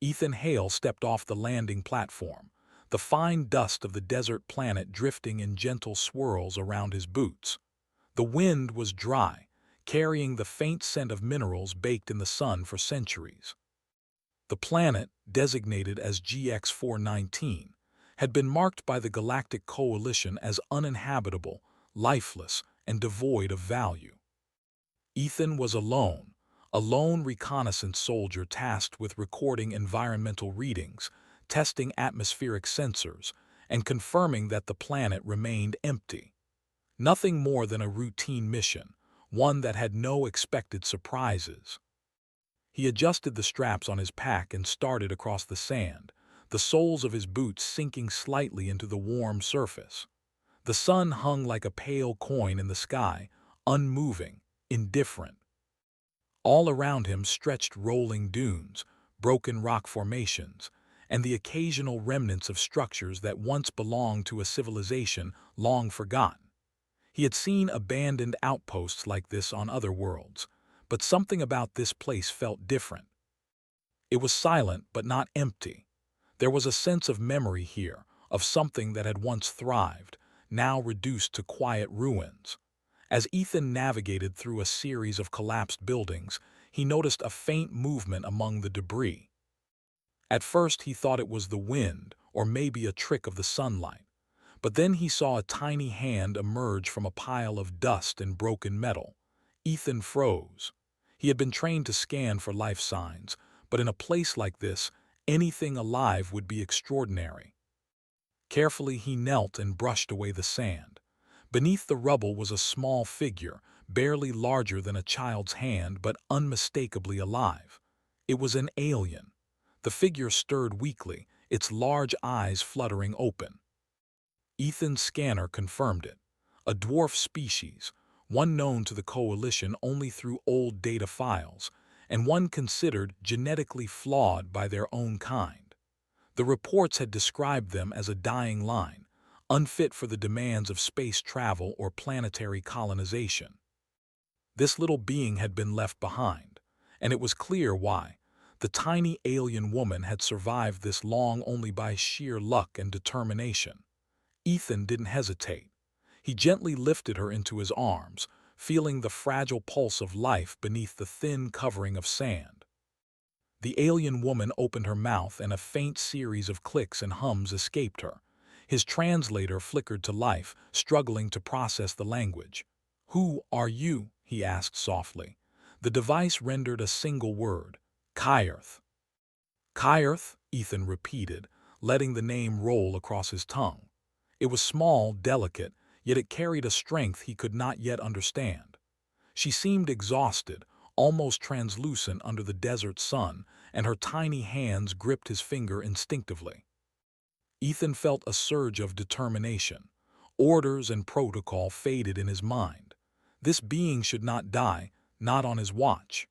Ethan Hale stepped off the landing platform, the fine dust of the desert planet drifting in gentle swirls around his boots. The wind was dry, carrying the faint scent of minerals baked in the sun for centuries. The planet, designated as GX-419, had been marked by the Galactic Coalition as uninhabitable, lifeless, and devoid of value. Ethan was alone, a lone reconnaissance soldier tasked with recording environmental readings, testing atmospheric sensors, and confirming that the planet remained empty. Nothing more than a routine mission, one that had no expected surprises. He adjusted the straps on his pack and started across the sand, the soles of his boots sinking slightly into the warm surface. The sun hung like a pale coin in the sky, unmoving, indifferent. All around him stretched rolling dunes, broken rock formations, and the occasional remnants of structures that once belonged to a civilization long forgotten. He had seen abandoned outposts like this on other worlds, but something about this place felt different. It was silent but not empty. There was a sense of memory here, of something that had once thrived, now reduced to quiet ruins. As Ethan navigated through a series of collapsed buildings, he noticed a faint movement among the debris. At first he thought it was the wind, or maybe a trick of the sunlight. But then he saw a tiny hand emerge from a pile of dust and broken metal. Ethan froze. He had been trained to scan for life signs, but in a place like this, anything alive would be extraordinary. Carefully he knelt and brushed away the sand. Beneath the rubble was a small figure, barely larger than a child's hand but unmistakably alive. It was an alien. The figure stirred weakly, its large eyes fluttering open. Ethan's scanner confirmed it. A dwarf species, one known to the Coalition only through old data files, and one considered genetically flawed by their own kind. The reports had described them as a dying line, unfit for the demands of space travel or planetary colonization. This little being had been left behind, and it was clear why. The tiny alien woman had survived this long only by sheer luck and determination. Ethan didn't hesitate. He gently lifted her into his arms, feeling the fragile pulse of life beneath the thin covering of sand. The alien woman opened her mouth and a faint series of clicks and hums escaped her. His translator flickered to life, struggling to process the language. "Who are you?" he asked softly. The device rendered a single word: Kyrth. Kyrth, Ethan repeated, letting the name roll across his tongue. It was small, delicate, yet it carried a strength he could not yet understand. She seemed exhausted, almost translucent under the desert sun, and her tiny hands gripped his finger instinctively. Ethan felt a surge of determination. Orders and protocol faded in his mind. This being should not die, not on his watch.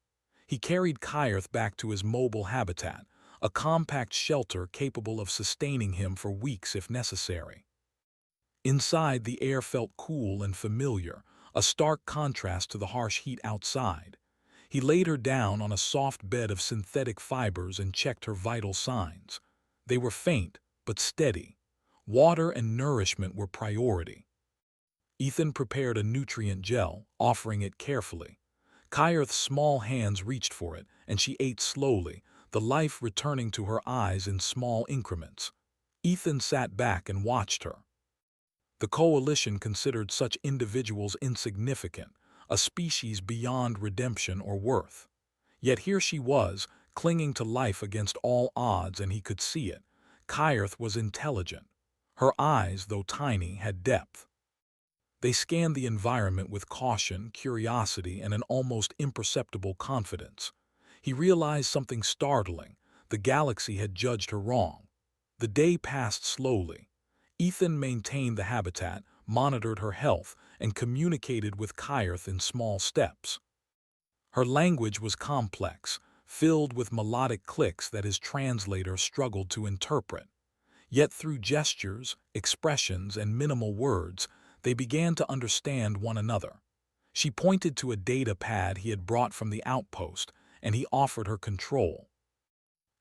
He carried Kyrth back to his mobile habitat, a compact shelter capable of sustaining him for weeks if necessary. Inside, the air felt cool and familiar, a stark contrast to the harsh heat outside. He laid her down on a soft bed of synthetic fibers and checked her vital signs. They were faint, but steady. Water and nourishment were priority. Ethan prepared a nutrient gel, offering it carefully. Kyrth's small hands reached for it, and she ate slowly, the life returning to her eyes in small increments. Ethan sat back and watched her. The Coalition considered such individuals insignificant, a species beyond redemption or worth. Yet here she was, clinging to life against all odds, and he could see it. Kyrth was intelligent. Her eyes, though tiny, had depth. They scanned the environment with caution, curiosity, and an almost imperceptible confidence. He realized something startling. The galaxy had judged her wrong. The day passed slowly. Ethan maintained the habitat, monitored her health, and communicated with Kyrth in small steps. Her language was complex, filled with melodic clicks that his translator struggled to interpret. Yet through gestures, expressions, and minimal words, they began to understand one another. She pointed to a data pad he had brought from the outpost, and he offered her control.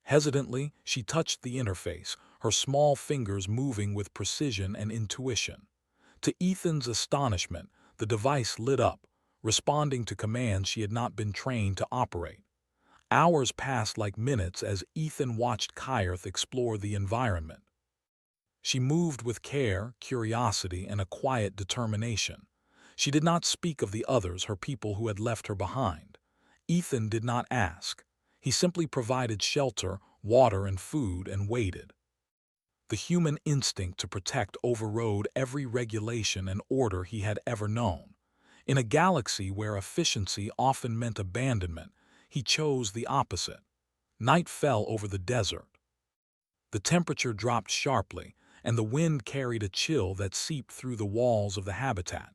Hesitantly, she touched the interface, her small fingers moving with precision and intuition. To Ethan's astonishment, the device lit up, responding to commands she had not been trained to operate. Hours passed like minutes as Ethan watched Kyrth explore the environment. She moved with care, curiosity, and a quiet determination. She did not speak of the others, her people who had left her behind. Ethan did not ask. He simply provided shelter, water, and food and waited. The human instinct to protect overrode every regulation and order he had ever known. In a galaxy where efficiency often meant abandonment, he chose the opposite. Night fell over the desert. The temperature dropped sharply, and the wind carried a chill that seeped through the walls of the habitat.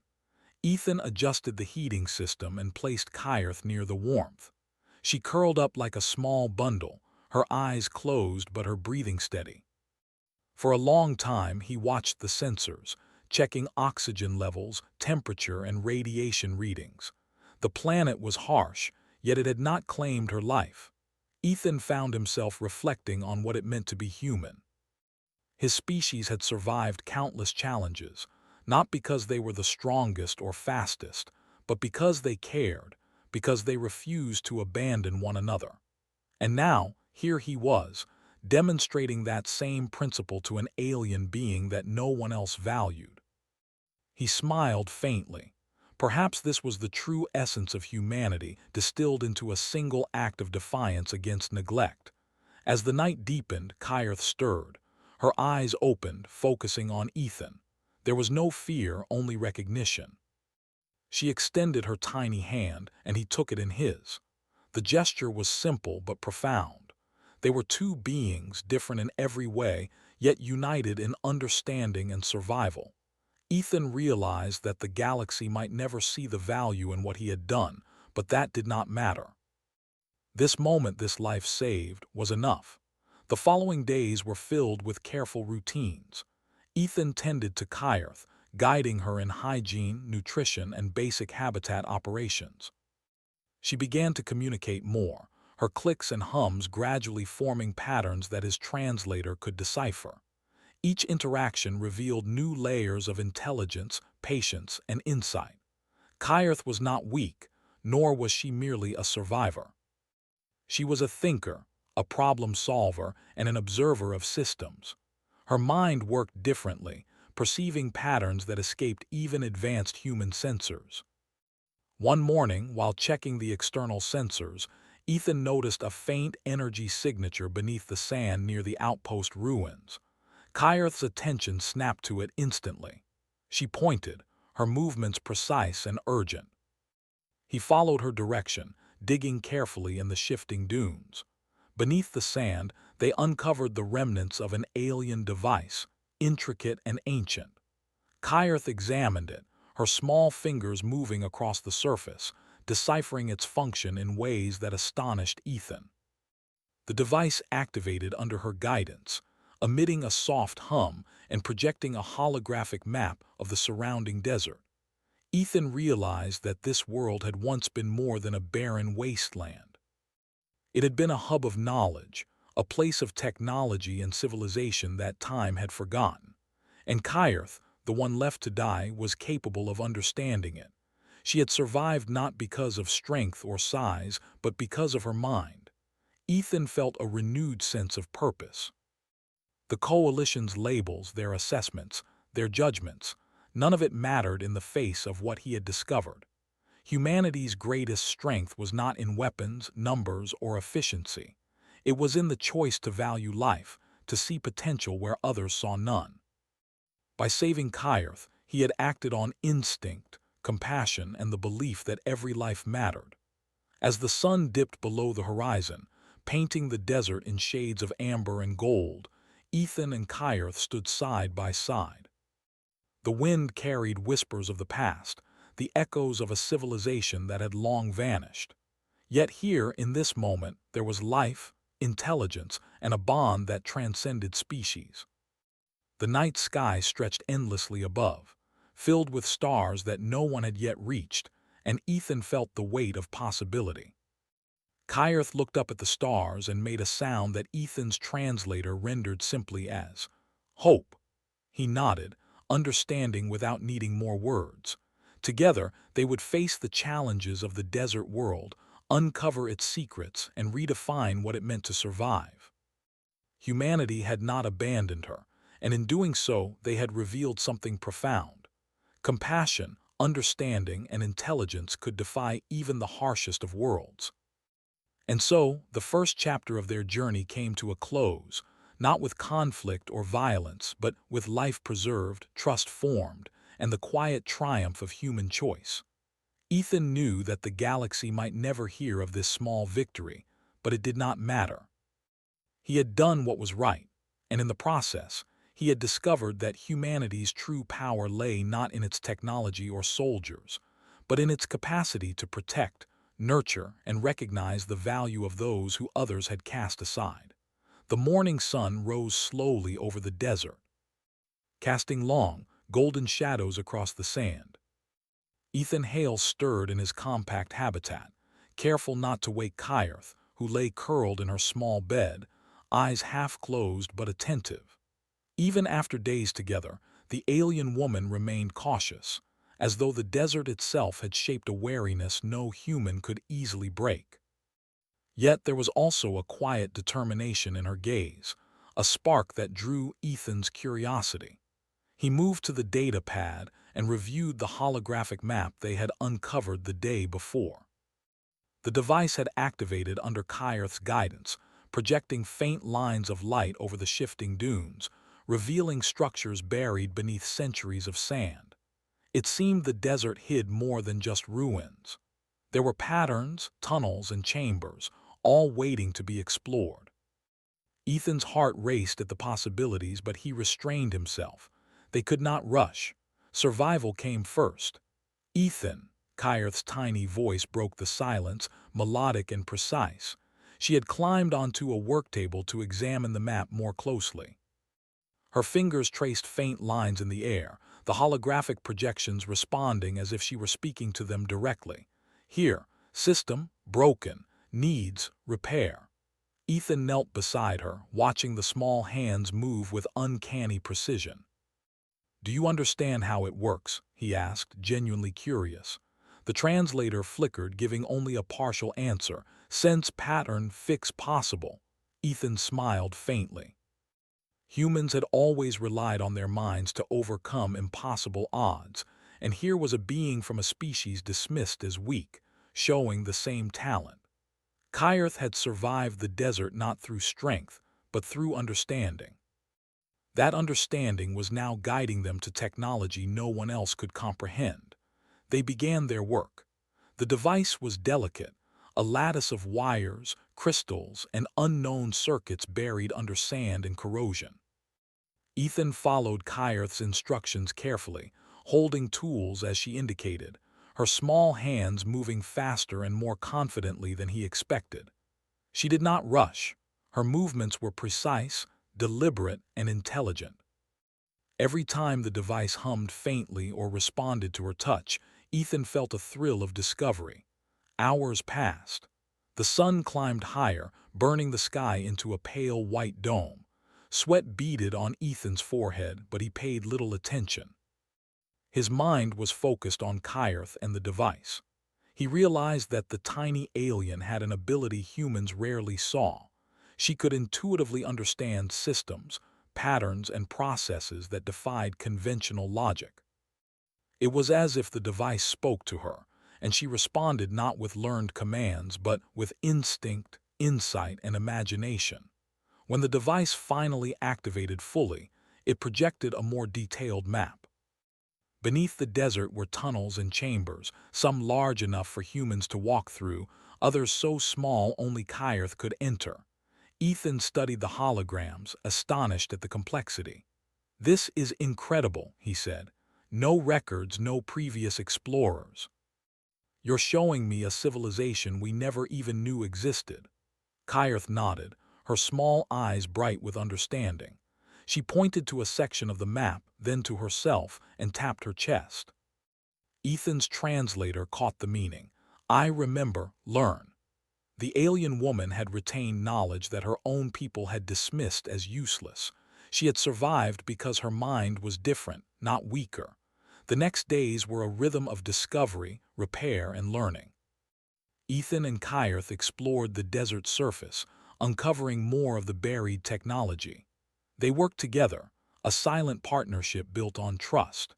Ethan adjusted the heating system and placed Kyrth near the warmth. She curled up like a small bundle, her eyes closed but her breathing steady. For a long time he watched the sensors, checking oxygen levels, temperature, and radiation readings. The planet was harsh, yet it had not claimed her life. Ethan found himself reflecting on what it meant to be human. His species had survived countless challenges, not because they were the strongest or fastest, but because they cared, because they refused to abandon one another. And now, here he was, demonstrating that same principle to an alien being that no one else valued. He smiled faintly. Perhaps this was the true essence of humanity, distilled into a single act of defiance against neglect. As the night deepened, Kyrth stirred. Her eyes opened, focusing on Ethan. There was no fear, only recognition. She extended her tiny hand, and he took it in his. The gesture was simple but profound. They were two beings, different in every way, yet united in understanding and survival. Ethan realized that the galaxy might never see the value in what he had done, but that did not matter. This moment this life saved was enough. The following days were filled with careful routines. Ethan tended to Kyrth, guiding her in hygiene, nutrition, and basic habitat operations. She began to communicate more, her clicks and hums gradually forming patterns that his translator could decipher. Each interaction revealed new layers of intelligence, patience, and insight. Kyrth was not weak, nor was she merely a survivor. She was a thinker, a problem solver, and an observer of systems. Her mind worked differently, perceiving patterns that escaped even advanced human sensors. One morning, while checking the external sensors, Ethan noticed a faint energy signature beneath the sand near the outpost ruins. Kyrth's attention snapped to it instantly. She pointed, her movements precise and urgent. He followed her direction, digging carefully in the shifting dunes. Beneath the sand, they uncovered the remnants of an alien device, intricate and ancient. Kyrth examined it, her small fingers moving across the surface, deciphering its function in ways that astonished Ethan. The device activated under her guidance, emitting a soft hum and projecting a holographic map of the surrounding desert. Ethan realized that this world had once been more than a barren wasteland. It had been a hub of knowledge, a place of technology and civilization that time had forgotten. And Kyrth, the one left to die, was capable of understanding it. She had survived not because of strength or size, but because of her mind. Ethan felt a renewed sense of purpose. The Coalition's labels, their assessments, their judgments, none of it mattered in the face of what he had discovered. Humanity's greatest strength was not in weapons, numbers, or efficiency. It was in the choice to value life, to see potential where others saw none. By saving Kyrth, he had acted on instinct, compassion, and the belief that every life mattered. As the sun dipped below the horizon, painting the desert in shades of amber and gold, Ethan and Kyrth stood side by side. The wind carried whispers of the past, the echoes of a civilization that had long vanished. Yet here, in this moment, there was life, intelligence, and a bond that transcended species. The night sky stretched endlessly above, filled with stars that no one had yet reached, and Ethan felt the weight of possibility. Kyrth looked up at the stars and made a sound that Ethan's translator rendered simply as hope. He nodded, understanding without needing more words. Together, they would face the challenges of the desert world, uncover its secrets, and redefine what it meant to survive. Humanity had not abandoned her, and in doing so, they had revealed something profound. Compassion, understanding, and intelligence could defy even the harshest of worlds. And so, the first chapter of their journey came to a close, not with conflict or violence, but with life preserved, trust formed, and the quiet triumph of human choice. Ethan knew that the galaxy might never hear of this small victory, but it did not matter. He had done what was right, and in the process, he had discovered that humanity's true power lay not in its technology or soldiers, but in its capacity to protect, nurture, and recognize the value of those who others had cast aside. The morning sun rose slowly over the desert, casting long, golden shadows across the sand. Ethan Hale stirred in his compact habitat, careful not to wake Kyrth, who lay curled in her small bed, eyes half closed but attentive. Even after days together, the alien woman remained cautious, as though the desert itself had shaped a wariness no human could easily break. Yet there was also a quiet determination in her gaze, a spark that drew Ethan's curiosity. He moved to the data pad and reviewed the holographic map they had uncovered the day before. The device had activated under Kyrth's guidance, projecting faint lines of light over the shifting dunes, revealing structures buried beneath centuries of sand. It seemed the desert hid more than just ruins. There were patterns, tunnels, and chambers, all waiting to be explored. Ethan's heart raced at the possibilities, but he restrained himself. They could not rush. Survival came first. Ethan, Kyrth's tiny voice broke the silence, melodic and precise. She had climbed onto a work table to examine the map more closely. Her fingers traced faint lines in the air, the holographic projections responding as if she were speaking to them directly. Here, system, broken, needs repair. Ethan knelt beside her, watching the small hands move with uncanny precision. "Do you understand how it works?" he asked, genuinely curious. The translator flickered, giving only a partial answer. "Sense, pattern, fix possible." Ethan smiled faintly. Humans had always relied on their minds to overcome impossible odds, and here was a being from a species dismissed as weak, showing the same talent. Kyrth had survived the desert not through strength, but through understanding. That understanding was now guiding them to technology no one else could comprehend. They began their work. The device was delicate, a lattice of wires, crystals, and unknown circuits buried under sand and corrosion. Ethan followed Kyrth's instructions carefully, holding tools as she indicated, her small hands moving faster and more confidently than he expected. She did not rush. Her movements were precise, deliberate, and intelligent. Every time the device hummed faintly or responded to her touch, Ethan felt a thrill of discovery. Hours passed. The sun climbed higher, burning the sky into a pale white dome. Sweat beaded on Ethan's forehead, but he paid little attention. His mind was focused on Kyrth and the device. He realized that the tiny alien had an ability humans rarely saw. She could intuitively understand systems, patterns, and processes that defied conventional logic. It was as if the device spoke to her, and she responded not with learned commands, but with instinct, insight, and imagination. When the device finally activated fully, it projected a more detailed map. Beneath the desert were tunnels and chambers, some large enough for humans to walk through, others so small only Kyrth could enter. Ethan studied the holograms, astonished at the complexity. "This is incredible," he said. "No records, no previous explorers. You're showing me a civilization we never even knew existed." Kyrth nodded, her small eyes bright with understanding. She pointed to a section of the map, then to herself, and tapped her chest. Ethan's translator caught the meaning. "I remember, learn." The alien woman had retained knowledge that her own people had dismissed as useless. She had survived because her mind was different, not weaker. The next days were a rhythm of discovery, repair, and learning. Ethan and Kyrth explored the desert surface, uncovering more of the buried technology. They worked together, a silent partnership built on trust.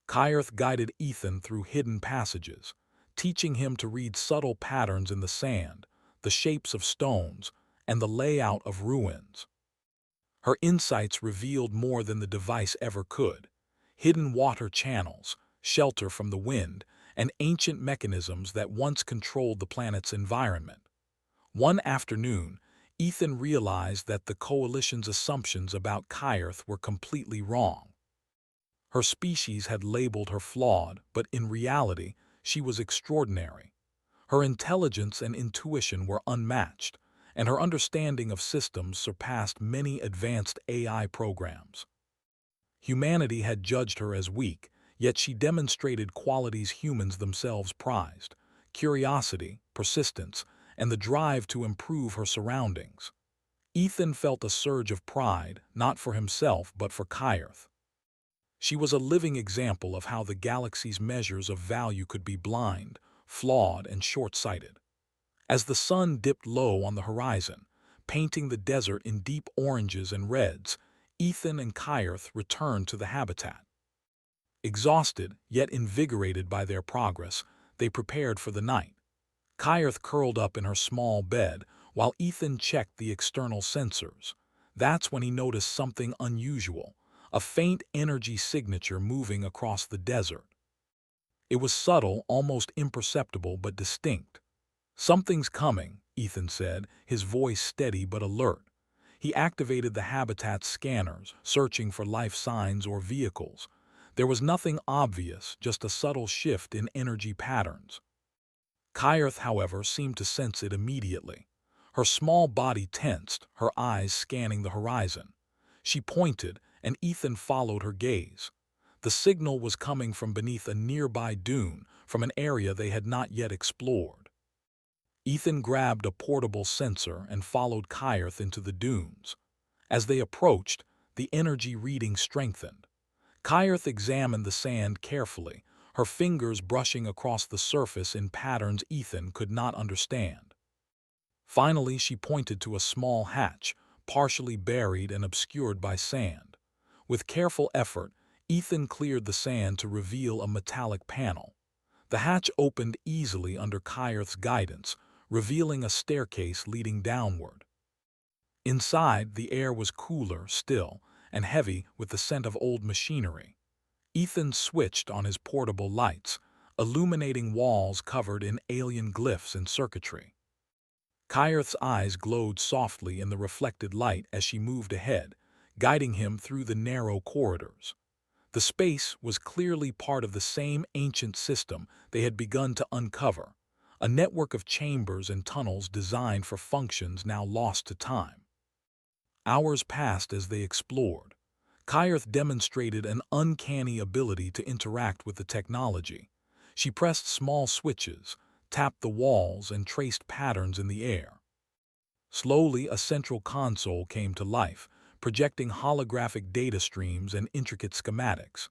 Kyrth guided Ethan through hidden passages, teaching him to read subtle patterns in the sand, the shapes of stones, and the layout of ruins. Her insights revealed more than the device ever could: hidden water channels, shelter from the wind, and ancient mechanisms that once controlled the planet's environment. One afternoon, Ethan realized that the Coalition's assumptions about Kyrth were completely wrong. Her species had labeled her flawed, but in reality, she was extraordinary. Her intelligence and intuition were unmatched, and her understanding of systems surpassed many advanced AI programs. Humanity had judged her as weak, yet she demonstrated qualities humans themselves prized: curiosity, persistence, and the drive to improve her surroundings. Ethan felt a surge of pride, not for himself but for Kyrth. She was a living example of how the galaxy's measures of value could be blind, flawed, and short-sighted. As the sun dipped low on the horizon, painting the desert in deep oranges and reds, Ethan and Kyrth returned to the habitat. Exhausted, yet invigorated by their progress, they prepared for the night. Kyrth curled up in her small bed, while Ethan checked the external sensors. That's when he noticed something unusual: a faint energy signature moving across the desert. It was subtle, almost imperceptible, but distinct. "Something's coming," Ethan said, his voice steady but alert. He activated the habitat's scanners, searching for life signs or vehicles. There was nothing obvious, just a subtle shift in energy patterns. Kyrth, however, seemed to sense it immediately. Her small body tensed, her eyes scanning the horizon. She pointed, and Ethan followed her gaze. The signal was coming from beneath a nearby dune, from an area they had not yet explored. Ethan grabbed a portable sensor and followed Kyrth into the dunes. As they approached, the energy reading strengthened. Kyrth examined the sand carefully, her fingers brushing across the surface in patterns Ethan could not understand. Finally, she pointed to a small hatch, partially buried and obscured by sand. With careful effort, Ethan cleared the sand to reveal a metallic panel. The hatch opened easily under Kyrth's guidance, revealing a staircase leading downward. Inside, the air was cooler, still, and heavy with the scent of old machinery. Ethan switched on his portable lights, illuminating walls covered in alien glyphs and circuitry. Kyrth's eyes glowed softly in the reflected light as she moved ahead, guiding him through the narrow corridors. The space was clearly part of the same ancient system they had begun to uncover, a network of chambers and tunnels designed for functions now lost to time. Hours passed as they explored. Kyrth demonstrated an uncanny ability to interact with the technology. She pressed small switches, tapped the walls, and traced patterns in the air. Slowly, a central console came to life, projecting holographic data streams and intricate schematics.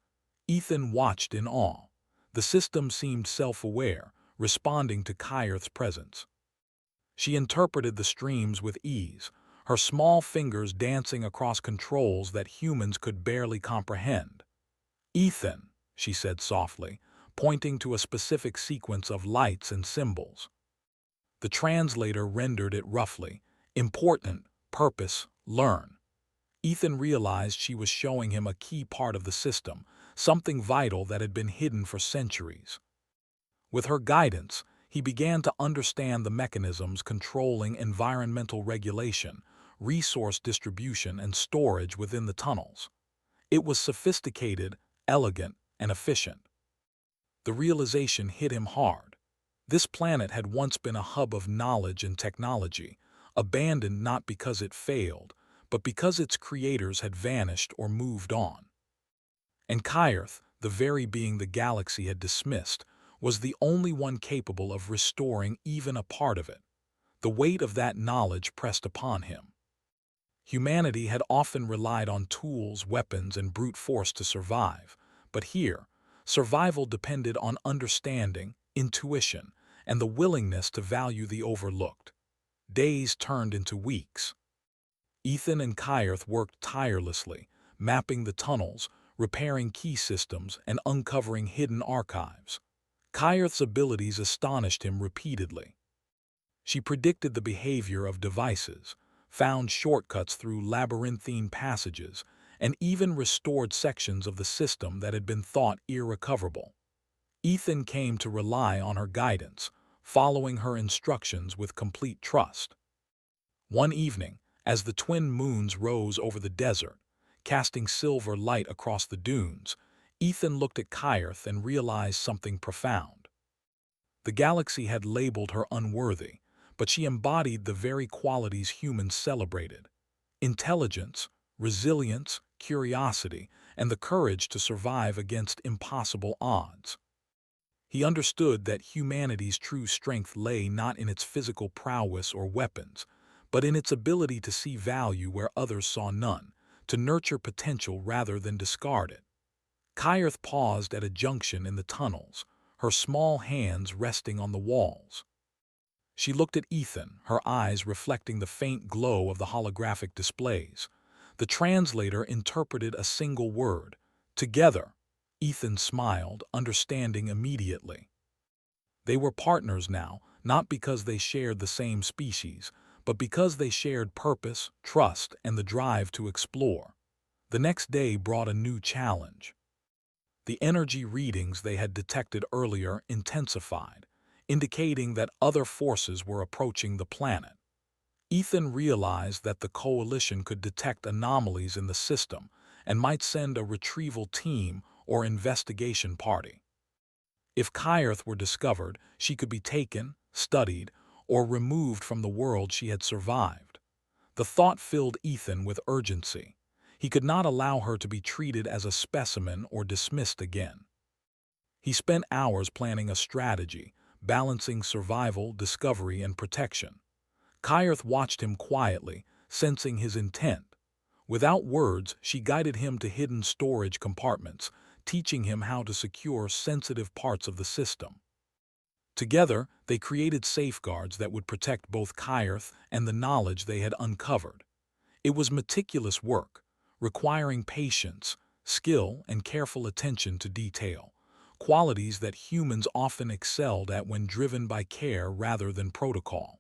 Ethan watched in awe. The system seemed self-aware, responding to Kyrth's presence. She interpreted the streams with ease, her small fingers dancing across controls that humans could barely comprehend. "Ethan," she said softly, pointing to a specific sequence of lights and symbols. The translator rendered it roughly: important, purpose, learn. Ethan realized she was showing him a key part of the system, something vital that had been hidden for centuries. With her guidance, he began to understand the mechanisms controlling environmental regulation, resource distribution, and storage within the tunnels. It was sophisticated, elegant, and efficient. The realization hit him hard. This planet had once been a hub of knowledge and technology, abandoned not because it failed, but because its creators had vanished or moved on. And Kyrth, the very being the galaxy had dismissed, was the only one capable of restoring even a part of it. The weight of that knowledge pressed upon him. Humanity had often relied on tools, weapons, and brute force to survive, but here, survival depended on understanding, intuition, and the willingness to value the overlooked. Days turned into weeks. Ethan and Kyrth worked tirelessly, mapping the tunnels, repairing key systems, and uncovering hidden archives. Kyrth's abilities astonished him repeatedly. She predicted the behavior of devices, found shortcuts through labyrinthine passages, and even restored sections of the system that had been thought irrecoverable. Ethan came to rely on her guidance, following her instructions with complete trust. One evening, as the twin moons rose over the desert, casting silver light across the dunes, Ethan looked at Kyrth and realized something profound. The galaxy had labeled her unworthy, but she embodied the very qualities humans celebrated: intelligence, resilience, curiosity, and the courage to survive against impossible odds. He understood that humanity's true strength lay not in its physical prowess or weapons, but in its ability to see value where others saw none, to nurture potential rather than discard it. Kyrth paused at a junction in the tunnels, her small hands resting on the walls. She looked at Ethan, her eyes reflecting the faint glow of the holographic displays. The translator interpreted a single word: together. Ethan smiled, understanding immediately. They were partners now, not because they shared the same species, but because they shared purpose, trust, and the drive to explore. The next day brought a new challenge. The energy readings they had detected earlier intensified, indicating that other forces were approaching the planet. Ethan realized that the coalition could detect anomalies in the system and might send a retrieval team or investigation party. If Kyrth were discovered, she could be taken, studied, or removed from the world she had survived. The thought filled Ethan with urgency. He could not allow her to be treated as a specimen or dismissed again. He spent hours planning a strategy, balancing survival, discovery, and protection. Kyrth watched him quietly, sensing his intent. Without words, she guided him to hidden storage compartments, teaching him how to secure sensitive parts of the system. Together, they created safeguards that would protect both Kyrth and the knowledge they had uncovered. It was meticulous work, requiring patience, skill, and careful attention to detail, qualities that humans often excelled at when driven by care rather than protocol.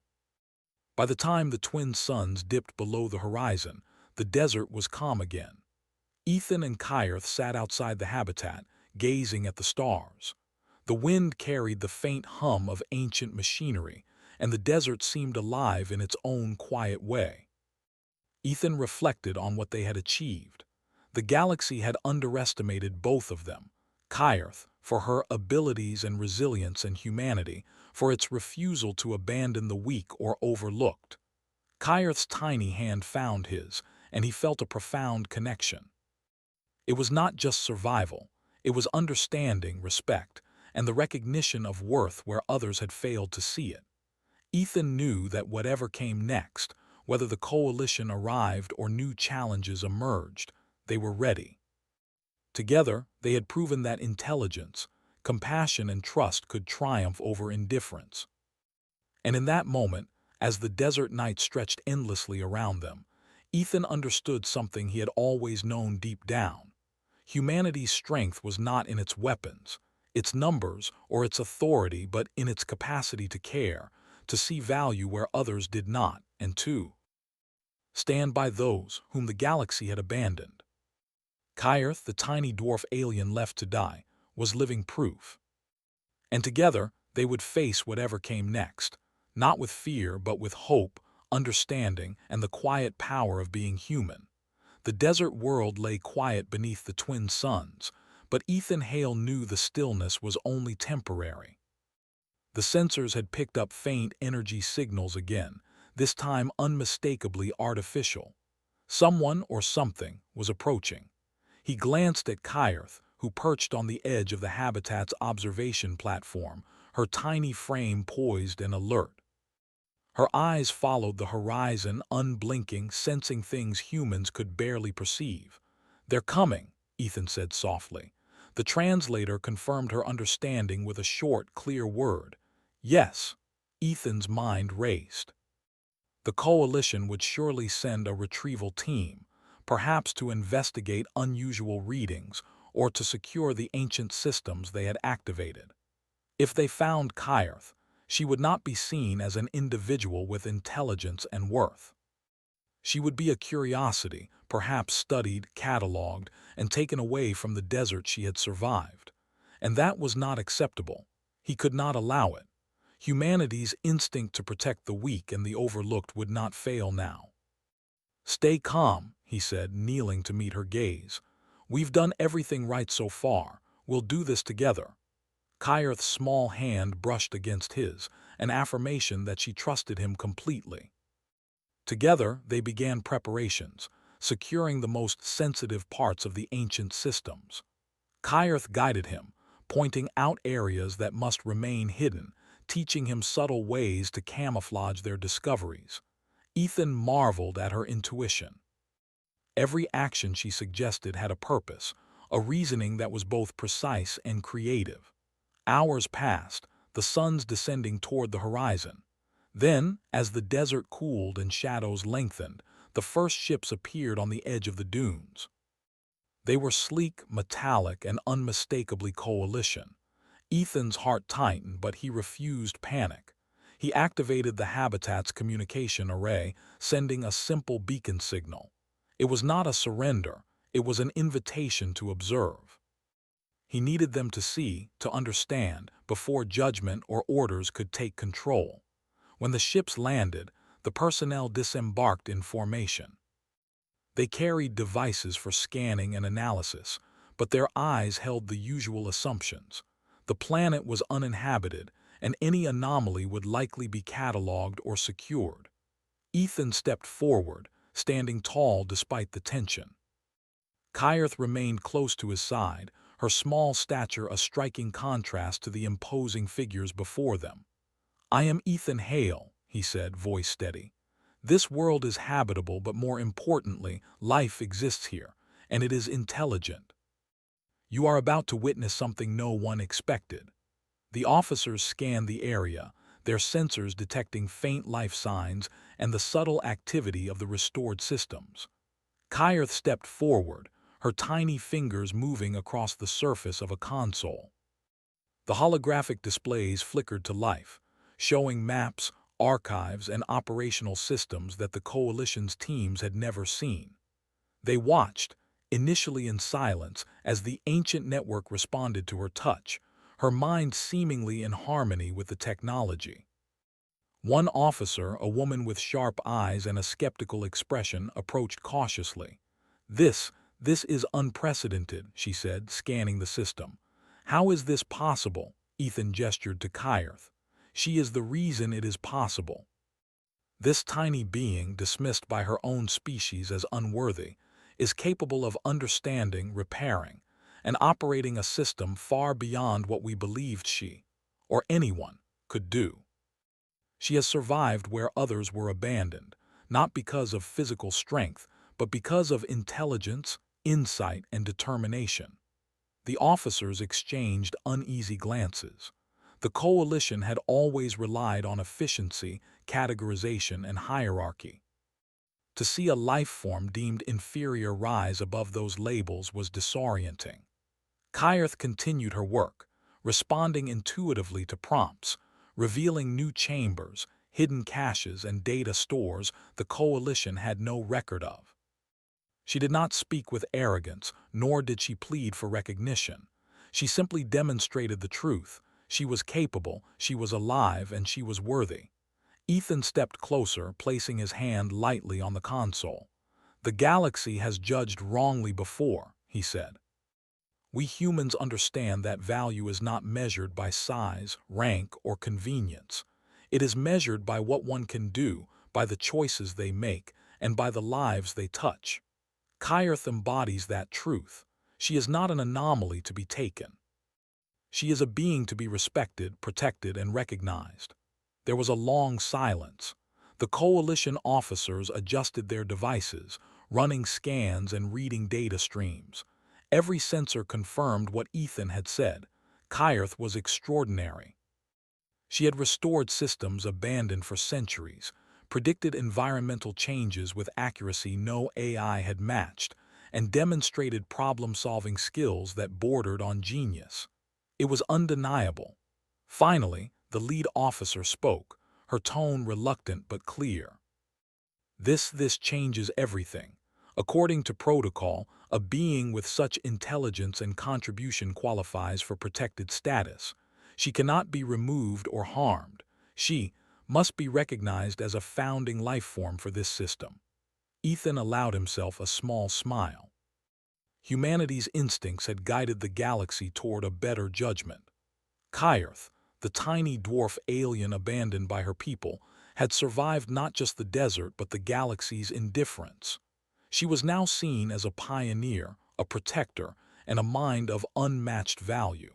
By the time the twin suns dipped below the horizon, the desert was calm again. Ethan and Kyrth sat outside the habitat, gazing at the stars. The wind carried the faint hum of ancient machinery, and the desert seemed alive in its own quiet way. Ethan reflected on what they had achieved. The galaxy had underestimated both of them: Kyrth, for her abilities and resilience, and humanity, for its refusal to abandon the weak or overlooked. Kyrth's tiny hand found his, and he felt a profound connection. It was not just survival, it was understanding, respect, and the recognition of worth where others had failed to see it. Ethan knew that whatever came next, whether the coalition arrived or new challenges emerged, they were ready. Together, they had proven that intelligence, compassion, and trust could triumph over indifference. And in that moment, as the desert night stretched endlessly around them, Ethan understood something he had always known deep down. Humanity's strength was not in its weapons, its numbers, or its authority, but in its capacity to care, to see value where others did not, and to stand by those whom the galaxy had abandoned. Kyrth, the tiny dwarf alien left to die, was living proof. And together, they would face whatever came next, not with fear but with hope, understanding, and the quiet power of being human. The desert world lay quiet beneath the twin suns, but Ethan Hale knew the stillness was only temporary. The sensors had picked up faint energy signals again, this time unmistakably artificial. Someone or something was approaching. He glanced at Kyrth, who perched on the edge of the habitat's observation platform, her tiny frame poised and alert. Her eyes followed the horizon, unblinking, sensing things humans could barely perceive. "They're coming," Ethan said softly. The translator confirmed her understanding with a short, clear word. "Yes." Ethan's mind raced. The coalition would surely send a retrieval team, perhaps to investigate unusual readings or to secure the ancient systems they had activated. If they found Kyrth, she would not be seen as an individual with intelligence and worth. She would be a curiosity, perhaps studied, catalogued, and taken away from the desert she had survived. And that was not acceptable. He could not allow it. Humanity's instinct to protect the weak and the overlooked would not fail now. "Stay calm," he said, kneeling to meet her gaze. "We've done everything right so far. We'll do this together." Kyrth's small hand brushed against his, an affirmation that she trusted him completely. Together, they began preparations, securing the most sensitive parts of the ancient systems. Kyrth guided him, pointing out areas that must remain hidden, teaching him subtle ways to camouflage their discoveries. Ethan marveled at her intuition. Every action she suggested had a purpose, a reasoning that was both precise and creative. Hours passed, the suns descending toward the horizon. Then, as the desert cooled and shadows lengthened, the first ships appeared on the edge of the dunes. They were sleek, metallic, and unmistakably coalition. Ethan's heart tightened, but he refused panic. He activated the habitat's communication array, sending a simple beacon signal. It was not a surrender, it was an invitation to observe. He needed them to see, to understand, before judgment or orders could take control. When the ships landed, the personnel disembarked in formation. They carried devices for scanning and analysis, but their eyes held the usual assumptions. The planet was uninhabited, and any anomaly would likely be catalogued or secured. Ethan stepped forward, standing tall despite the tension. Kyrth remained close to his side, her small stature a striking contrast to the imposing figures before them. "I am Ethan Hale," he said, voice steady. "This world is habitable, but more importantly, life exists here, and it is intelligent. You are about to witness something no one expected." The officers scanned the area, their sensors detecting faint life signs and the subtle activity of the restored systems. Kyrth stepped forward, her tiny fingers moving across the surface of a console. The holographic displays flickered to life, showing maps, archives, and operational systems that the Coalition's teams had never seen. They watched, initially in silence, as the ancient network responded to her touch, her mind seemingly in harmony with the technology. One officer, a woman with sharp eyes and a skeptical expression, approached cautiously. This is unprecedented," she said, scanning the system. "How is this possible?" Ethan gestured to Kyrth. "She is the reason it is possible." This tiny being, dismissed by her own species as unworthy, is capable of understanding, repairing, and operating a system far beyond what we believed she, or anyone, could do. She has survived where others were abandoned, not because of physical strength, but because of intelligence, insight, and determination. The officers exchanged uneasy glances. The Coalition had always relied on efficiency, categorization, and hierarchy. To see a life form deemed inferior rise above those labels was disorienting. Kyrth continued her work, responding intuitively to prompts, revealing new chambers, hidden caches, and data stores the Coalition had no record of. She did not speak with arrogance, nor did she plead for recognition. She simply demonstrated the truth. She was capable, she was alive, and she was worthy. Ethan stepped closer, placing his hand lightly on the console. "The galaxy has judged wrongly before," he said. "We humans understand that value is not measured by size, rank, or convenience. It is measured by what one can do, by the choices they make, and by the lives they touch." Kyrth embodies that truth. She is not an anomaly to be taken. She is a being to be respected, protected, and recognized. There was a long silence. The coalition officers adjusted their devices, running scans and reading data streams. Every sensor confirmed what Ethan had said. Kyrth was extraordinary. She had restored systems abandoned for centuries, predicted environmental changes with accuracy no AI had matched, and demonstrated problem-solving skills that bordered on genius. It was undeniable. Finally, the lead officer spoke, her tone reluctant but clear. This changes everything. According to protocol, a being with such intelligence and contribution qualifies for protected status. She cannot be removed or harmed. She must be recognized as a founding life form for this system. Ethan allowed himself a small smile. Humanity's instincts had guided the galaxy toward a better judgment. Kyrth, the tiny dwarf alien abandoned by her people, had survived not just the desert but the galaxy's indifference. She was now seen as a pioneer, a protector, and a mind of unmatched value.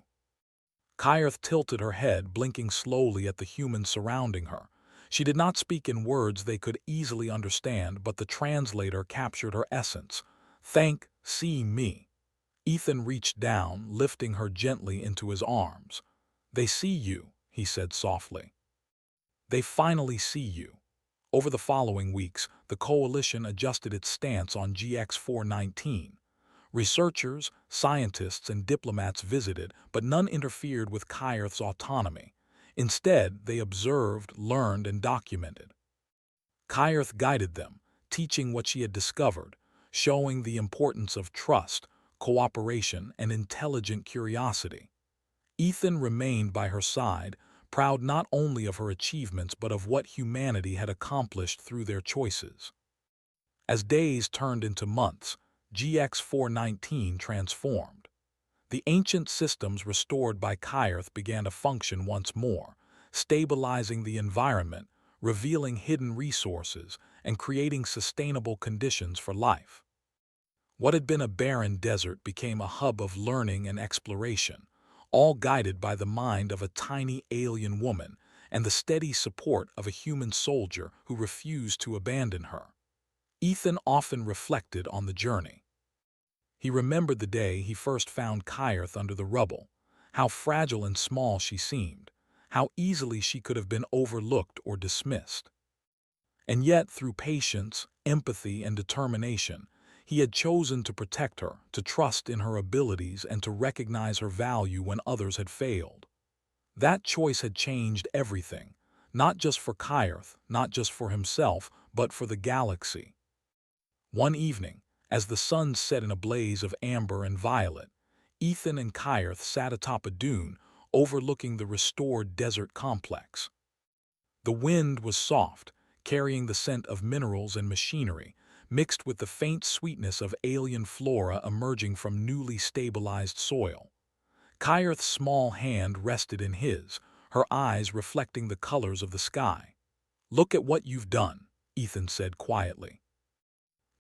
Kyrth tilted her head, blinking slowly at the humans surrounding her. She did not speak in words they could easily understand, but the translator captured her essence. See me. Ethan reached down, lifting her gently into his arms. They see you, he said softly. They finally see you. Over the following weeks, the coalition adjusted its stance on GX-419. Researchers, scientists, and diplomats visited, but none interfered with Kyrth's autonomy. Instead, they observed, learned, and documented. Kyrth guided them, teaching what she had discovered, showing the importance of trust, cooperation, and intelligent curiosity. Ethan remained by her side, proud not only of her achievements but of what humanity had accomplished through their choices. As days turned into months, GX-419 transformed. The ancient systems restored by Kyrth began to function once more, stabilizing the environment, revealing hidden resources, and creating sustainable conditions for life. What had been a barren desert became a hub of learning and exploration, all guided by the mind of a tiny alien woman and the steady support of a human soldier who refused to abandon her. Ethan often reflected on the journey. He remembered the day he first found Kyrth under the rubble, how fragile and small she seemed, how easily she could have been overlooked or dismissed. And yet, through patience, empathy, and determination, he had chosen to protect her, to trust in her abilities, and to recognize her value when others had failed. That choice had changed everything, not just for Kyrth, not just for himself, but for the galaxy. One evening, as the sun set in a blaze of amber and violet, Ethan and Kyrth sat atop a dune overlooking the restored desert complex. The wind was soft, carrying the scent of minerals and machinery, mixed with the faint sweetness of alien flora emerging from newly stabilized soil. Kyrth's small hand rested in his, her eyes reflecting the colors of the sky. "Look at what you've done," Ethan said quietly.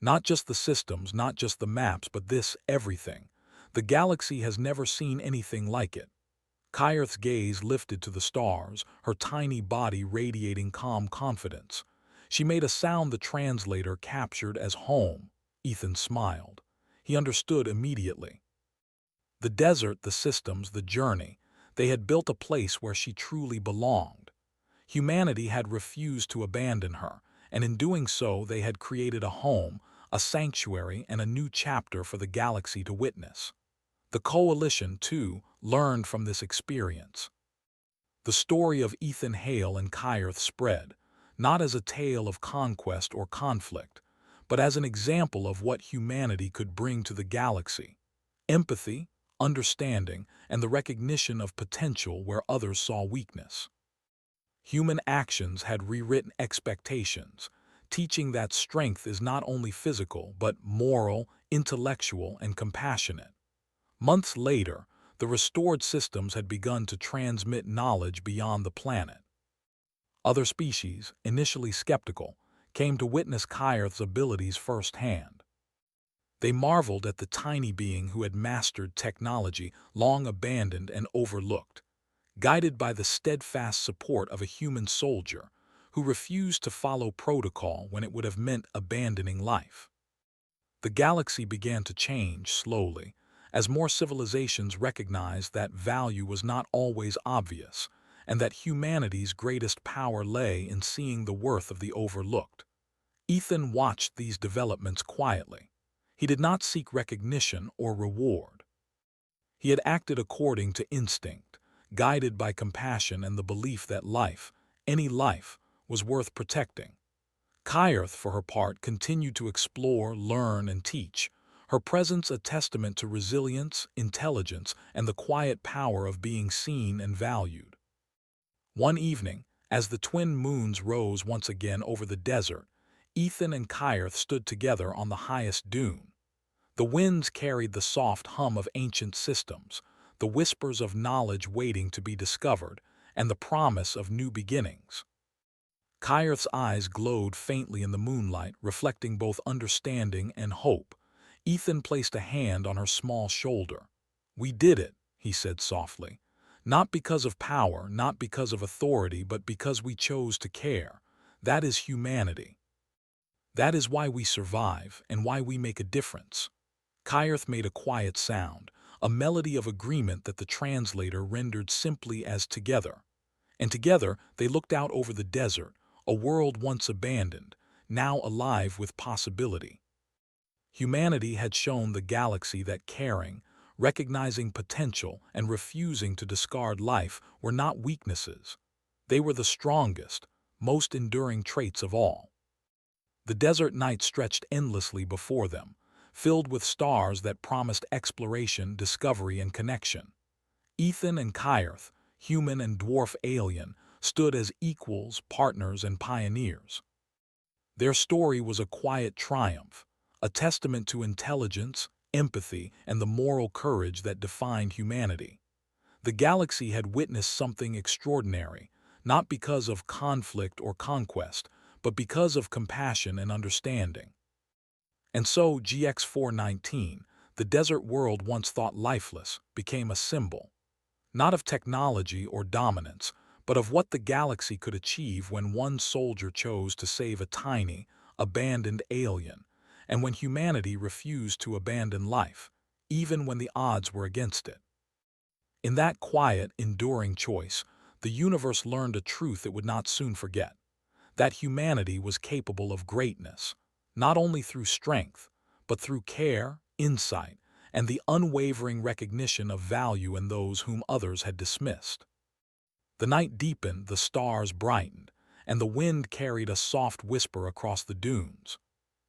"Not just the systems, not just the maps, but this everything. The galaxy has never seen anything like it." Kyrth's gaze lifted to the stars, her tiny body radiating calm confidence. She made a sound the translator captured as home. Ethan smiled. He understood immediately. The desert, the systems, the journey, they had built a place where she truly belonged. Humanity had refused to abandon her, and in doing so they had created a home, a sanctuary, and a new chapter for the galaxy to witness. The coalition, too, learned from this experience. The story of Ethan Hale and Kyrth spread, not as a tale of conquest or conflict, but as an example of what humanity could bring to the galaxy: empathy, understanding, and the recognition of potential where others saw weakness. Human actions had rewritten expectations, teaching that strength is not only physical but moral, intellectual, and compassionate. Months later, the restored systems had begun to transmit knowledge beyond the planet. Other species, initially skeptical, came to witness Kyrth's abilities firsthand. They marveled at the tiny being who had mastered technology long abandoned and overlooked. Guided by the steadfast support of a human soldier, who refused to follow protocol when it would have meant abandoning life. The galaxy began to change slowly, as more civilizations recognized that value was not always obvious, and that humanity's greatest power lay in seeing the worth of the overlooked. Ethan watched these developments quietly. He did not seek recognition or reward. He had acted according to instinct, guided by compassion and the belief that life, any life, was worth protecting. Kyrth, for her part, continued to explore, learn, and teach, her presence a testament to resilience, intelligence, and the quiet power of being seen and valued. One evening, as the twin moons rose once again over the desert, Ethan and Kyrth stood together on the highest dune. The winds carried the soft hum of ancient systems, the whispers of knowledge waiting to be discovered, and the promise of new beginnings. Kyrth's eyes glowed faintly in the moonlight, reflecting both understanding and hope. Ethan placed a hand on her small shoulder. "We did it," he said softly. "Not because of power, not because of authority, but because we chose to care. That is humanity. That is why we survive and why we make a difference." Kyrth made a quiet sound, a melody of agreement that the translator rendered simply as together. And together they looked out over the desert, a world once abandoned, now alive with possibility. Humanity had shown the galaxy that caring, recognizing potential, and refusing to discard life were not weaknesses. They were the strongest, most enduring traits of all. The desert night stretched endlessly before them, filled with stars that promised exploration, discovery, and connection. Ethan and Kyrth, human and dwarf alien, stood as equals, partners, and pioneers. Their story was a quiet triumph, a testament to intelligence, empathy, and the moral courage that defined humanity. The galaxy had witnessed something extraordinary, not because of conflict or conquest, but because of compassion and understanding. And so GX419, the desert world once thought lifeless, became a symbol, not of technology or dominance, but of what the galaxy could achieve when one soldier chose to save a tiny, abandoned alien, and when humanity refused to abandon life, even when the odds were against it. In that quiet, enduring choice, the universe learned a truth it would not soon forget, that humanity was capable of greatness, not only through strength, but through care, insight, and the unwavering recognition of value in those whom others had dismissed. The night deepened, the stars brightened, and the wind carried a soft whisper across the dunes.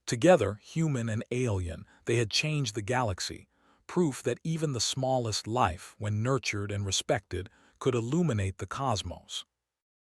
Together, human and alien, they had changed the galaxy, proof that even the smallest life, when nurtured and respected, could illuminate the cosmos.